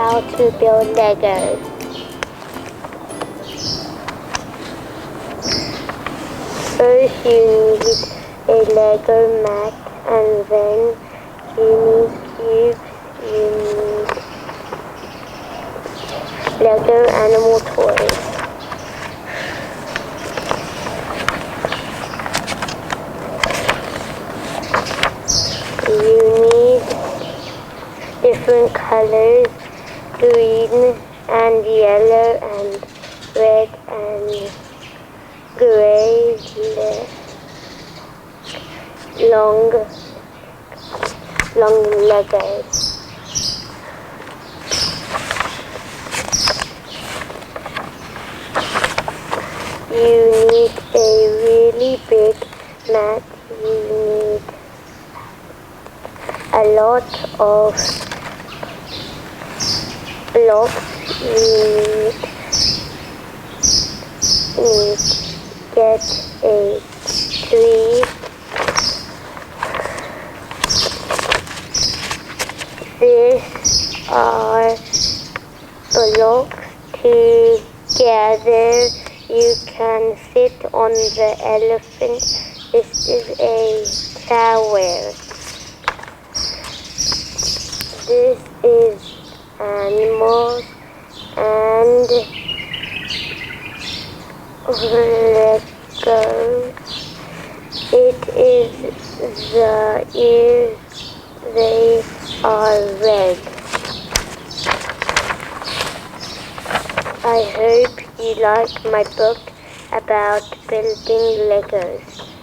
how to build Legos. First you need a Lego mat, and then you need cubes, you need Lego animal toys. You need different colors, green and yellow and red and gray, long Legos. You need a really big mat. You need a lot of blocks. You need get a tree. These are blocks together. You can sit on the elephant. This is a tower. This is animals and Legos. It is the ears. They are red. I hope you like my book about building Legos.